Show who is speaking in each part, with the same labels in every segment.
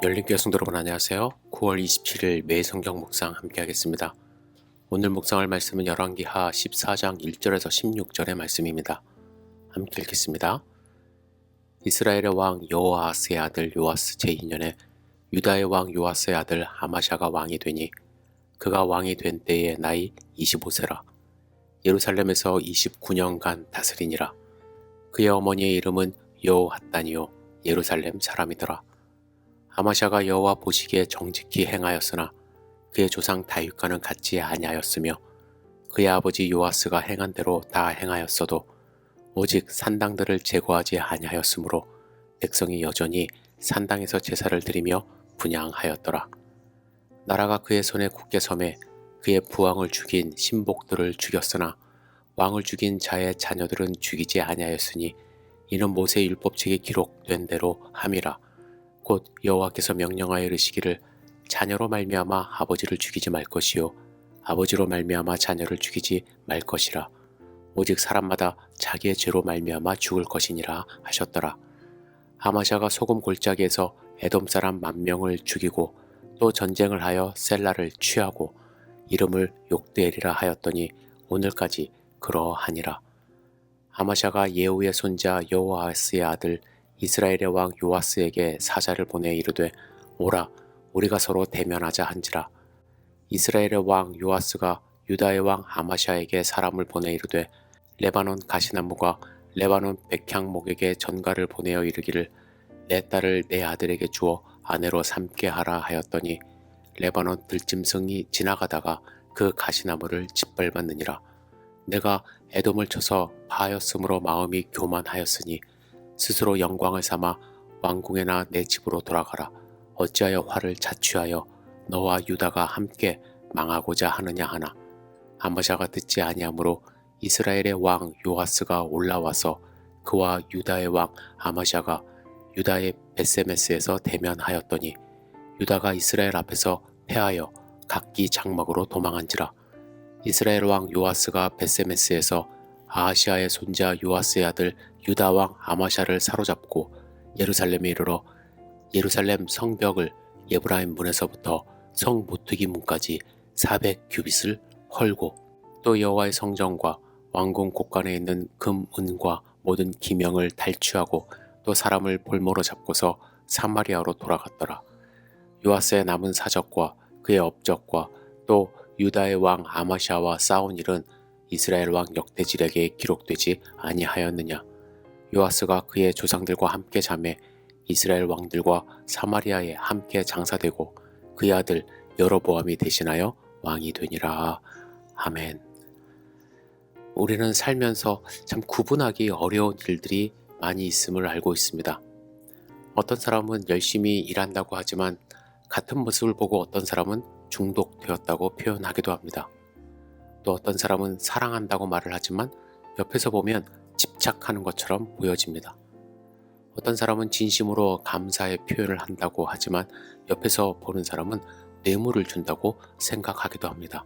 Speaker 1: 열린교회 성도 여러분 안녕하세요. 9월 27일 매일 성경 묵상 함께 하겠습니다. 오늘 묵상할 말씀은 열왕기하 14장 1절에서 16절의 말씀입니다. 함께 읽겠습니다. 이스라엘의 왕 여호아하스의 아들 요아스 제2년에 유다의 왕 요아스의 아들 아마샤가 왕이 되니 그가 왕이 된 때에 나이 25세라. 예루살렘에서 29년간 다스리니라. 그의 어머니의 이름은 여호핫단이요 예루살렘 사람이더라. 아마샤가 여호와 보시기에 정직히 행하였으나 그의 조상 다윗과는 같지 아니하였으며 그의 아버지 요아스가 행한 대로 다 행하였어도 오직 산당들을 제거하지 아니하였으므로 백성이 여전히 산당에서 제사를 드리며 분향하였더라. 나라가 그의 손에 굳게 섬에 그의 부왕을 죽인 신복들을 죽였으나 왕을 죽인 자의 자녀들은 죽이지 아니하였으니 이는 모세 율법책에 기록된 대로 함이라. 곧 여호와께서 명령하여 이르시기를 자녀로 말미암아 아버지를 죽이지 말 것이요 아버지로 말미암아 자녀를 죽이지 말 것이라. 오직 사람마다 자기의 죄로 말미암아 죽을 것이니라 하셨더라. 아마샤가 소금 골짜기에서 에돔 사람 10,000명을 죽이고 또 전쟁을 하여 셀라를 취하고 이름을 욕드엘이라 하였더니 오늘까지 그러하니라. 아마샤가 예후의 손자 여호아스의 아들 이스라엘의 왕 요아스에게 사자를 보내 이르되 오라 우리가 서로 대면하자 한지라. 이스라엘의 왕 요아스가 유다의 왕 아마샤에게 사람을 보내 이르되 레바논 가시나무가 레바논 백향목에게 전가를 보내어 이르기를 내 딸을 내 아들에게 주어 아내로 삼게 하라 하였더니 레바논 들짐승이 지나가다가 그 가시나무를 짓밟았느니라. 내가 에돔을 쳐서 파하였으므로 마음이 교만하였으니 스스로 영광을 삼아 왕궁에나 내 집으로 돌아가라. 어찌하여 화를 자취하여 너와 유다가 함께 망하고자 하느냐 하나. 아마샤가 듣지 아니하므로 이스라엘의 왕 요아스가 올라와서 그와 유다의 왕 아마샤가 유다의 벳세메스에서 대면하였더니 유다가 이스라엘 앞에서 패하여 각기 장막으로 도망한지라. 이스라엘 왕 요아스가 벳세메스에서 아하시아의 손자 요아스의 아들 유다 왕 아마샤를 사로잡고 예루살렘에 이르러 예루살렘 성벽을 예브라임 문에서부터 성 모퉁이 문까지 400규빗을 헐고 또 여호와의 성전과 왕궁 곳간에 있는 금, 은과 모든 기명을 탈취하고 또 사람을 볼모로 잡고서 사마리아로 돌아갔더라. 요아스의 남은 사적과 그의 업적과 또 유다의 왕 아마샤와 싸운 일은 이스라엘 왕 역대지략에 기록되지 아니하였느냐. 요아스가 그의 조상들과 함께 잠에 이스라엘 왕들과 사마리아에 함께 장사되고 그의 아들 여로보암이 대신하여 왕이 되니라. 아멘. 우리는 살면서 참 구분하기 어려운 일들이 많이 있음을 알고 있습니다. 어떤 사람은 열심히 일한다고 하지만 같은 모습을 보고 어떤 사람은 중독되었다고 표현하기도 합니다. 또 어떤 사람은 사랑한다고 말을 하지만 옆에서 보면 집착하는 것처럼 보여집니다. 어떤 사람은 진심으로 감사의 표현을 한다고 하지만 옆에서 보는 사람은 뇌물을 준다고 생각하기도 합니다.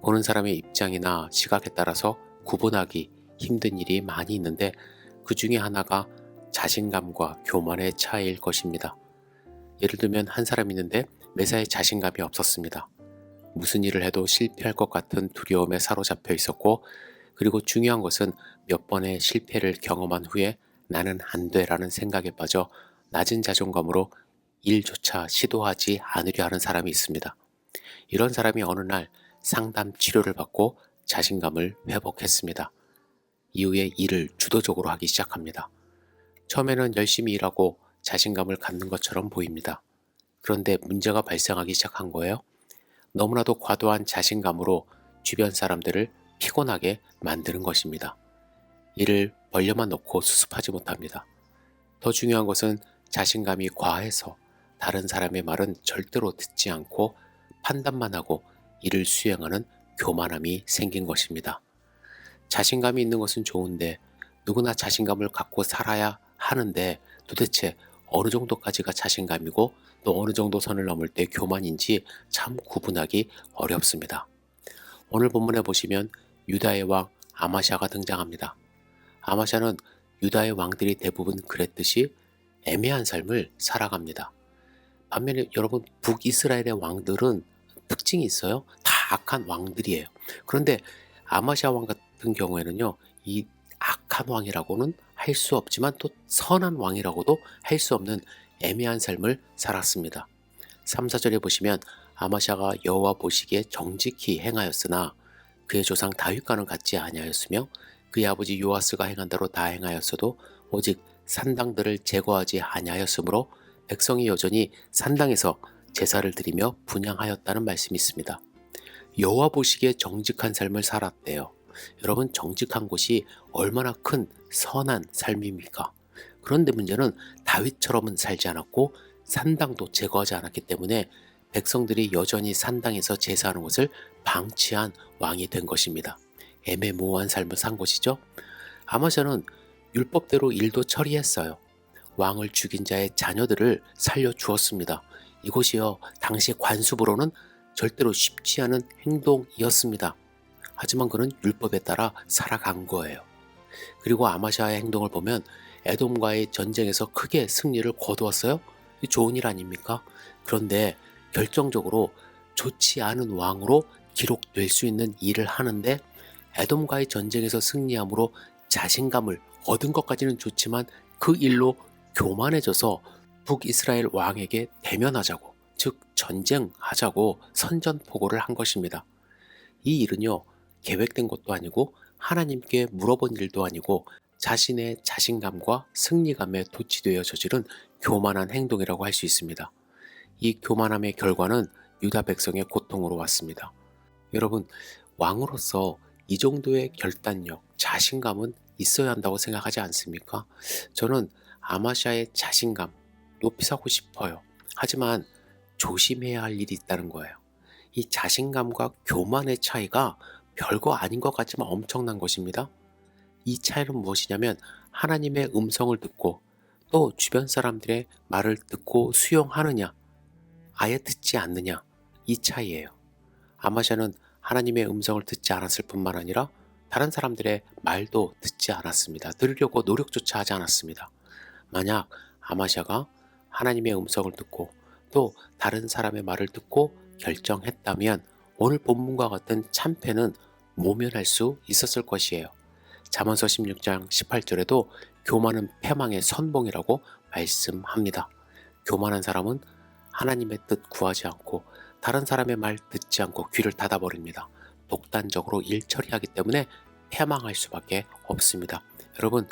Speaker 1: 보는 사람의 입장이나 시각에 따라서 구분하기 힘든 일이 많이 있는데 그 중에 하나가 자신감과 교만의 차이일 것입니다. 예를 들면 한 사람이 있는데 매사에 자신감이 없었습니다. 무슨 일을 해도 실패할 것 같은 두려움에 사로잡혀 있었고 그리고 중요한 것은 몇 번의 실패를 경험한 후에 나는 안 돼라는 생각에 빠져 낮은 자존감으로 일조차 시도하지 않으려 하는 사람이 있습니다. 이런 사람이 어느 날 상담 치료를 받고 자신감을 회복했습니다. 이후에 일을 주도적으로 하기 시작합니다. 처음에는 열심히 일하고 자신감을 갖는 것처럼 보입니다. 그런데 문제가 발생하기 시작한 거예요. 너무나도 과도한 자신감으로 주변 사람들을 피곤하게 만드는 것입니다. 이를 벌려만 놓고 수습하지 못합니다. 더 중요한 것은 자신감이 과해서 다른 사람의 말은 절대로 듣지 않고 판단만 하고 이를 수행하는 교만함이 생긴 것입니다. 자신감이 있는 것은 좋은데 누구나 자신감을 갖고 살아야 하는데 도대체 어느 정도까지가 자신감이고 또 어느 정도 선을 넘을 때 교만인지 참 구분하기 어렵습니다. 오늘 본문에 보시면 유다의 왕 아마샤가 등장합니다. 아마샤는 유다의 왕들이 대부분 그랬듯이 애매한 삶을 살아갑니다. 반면에 여러분 북이스라엘의 왕들은 특징이 있어요. 다 악한 왕들이에요. 그런데 아마시아 왕 같은 경우에는요. 이 악한 왕이라고는 할 수 없지만 또 선한 왕이라고도 할 수 없는 애매한 삶을 살았습니다. 3, 4절에 보시면 아마시아가 여호와 보시기에 정직히 행하였으나 그의 조상 다윗과는 같지 아니하였으며 그의 아버지 요아스가 행한 대로 다 행하였어도 오직 산당들을 제거하지 아니하였으므로 백성이 여전히 산당에서 제사를 드리며 분향하였다는 말씀이 있습니다. 여호와 보시기에 정직한 삶을 살았대요. 여러분 정직한 것이 얼마나 큰 선한 삶입니까? 그런데 문제는 다윗처럼은 살지 않았고 산당도 제거하지 않았기 때문에 백성들이 여전히 산당에서 제사하는 것을 방치한 왕이 된 것입니다. 애매모호한 삶을 산 것이죠. 아마샤는 율법대로 일도 처리했어요. 왕을 죽인 자의 자녀들을 살려주었습니다. 이것이요 당시 관습으로는 절대로 쉽지 않은 행동이었습니다. 하지만 그는 율법에 따라 살아간 거예요. 그리고 아마샤의 행동을 보면 에돔과의 전쟁에서 크게 승리를 거두었어요. 좋은 일 아닙니까? 그런데 결정적으로 좋지 않은 왕으로 기록될 수 있는 일을 하는데 에돔과의 전쟁에서 승리함으로 자신감을 얻은 것까지는 좋지만 그 일로 교만해져서 북이스라엘 왕에게 대면하자고, 즉 전쟁하자고 선전포고를 한 것입니다. 이 일은요 계획된 것도 아니고 하나님께 물어본 일도 아니고 자신의 자신감과 승리감에 도취되어 저지른 교만한 행동이라고 할 수 있습니다. 이 교만함의 결과는 유다 백성의 고통으로 왔습니다. 여러분 왕으로서 이 정도의 결단력, 자신감은 있어야 한다고 생각하지 않습니까? 저는 아마샤의 자신감 높이 사고 싶어요. 하지만 조심해야 할 일이 있다는 거예요. 이 자신감과 교만의 차이가 별거 아닌 것 같지만 엄청난 것입니다. 이 차이는 무엇이냐면 하나님의 음성을 듣고 또 주변 사람들의 말을 듣고 수용하느냐, 아예 듣지 않느냐, 이 차이예요. 아마샤는 하나님의 음성을 듣지 않았을 뿐만 아니라 다른 사람들의 말도 듣지 않았습니다. 들으려고 노력조차 하지 않았습니다. 만약 아마샤가 하나님의 음성을 듣고 또 다른 사람의 말을 듣고 결정했다면 오늘 본문과 같은 참패는 모면할 수 있었을 것이에요. 잠언서 16장 18절에도 교만은 패망의 선봉이라고 말씀합니다. 교만한 사람은 하나님의 뜻 구하지 않고 다른 사람의 말 듣지 않고 귀를 닫아버립니다. 독단적으로 일 처리하기 때문에 패망할 수밖에 없습니다. 여러분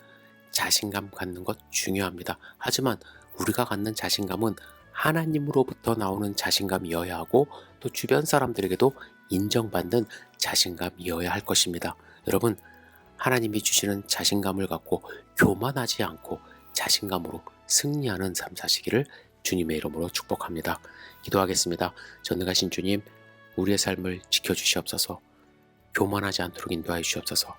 Speaker 1: 자신감 갖는 것 중요합니다. 하지만 우리가 갖는 자신감은 하나님으로부터 나오는 자신감이어야 하고 또 주변 사람들에게도 인정받는 자신감이어야 할 것입니다. 여러분 하나님이 주시는 자신감을 갖고 교만하지 않고 자신감으로 승리하는 삶 사시기를 주님의 이름으로 축복합니다. 기도하겠습니다. 전능하신 주님, 우리의 삶을 지켜주시옵소서. 교만하지 않도록 인도하여 주시옵소서.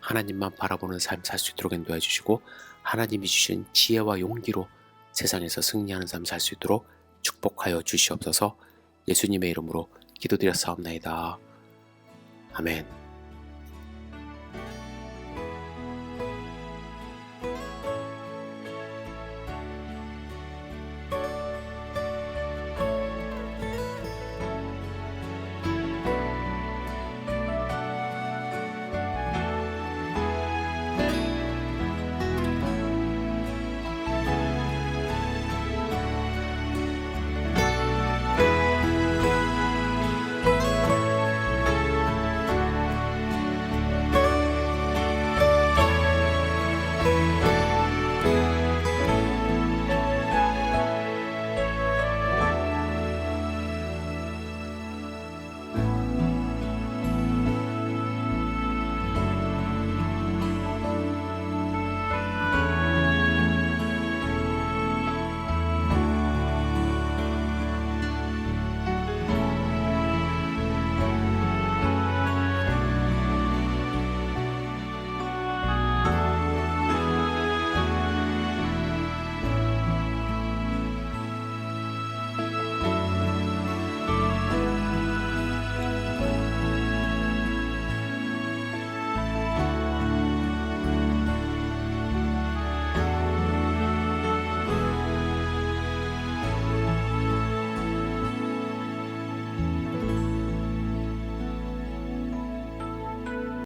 Speaker 1: 하나님만 바라보는 삶 살 수 있도록 인도해 주시고 하나님이 주신 지혜와 용기로 세상에서 승리하는 삶 살 수 있도록 축복하여 주시옵소서. 예수님의 이름으로 기도드렸사옵나이다. 아멘.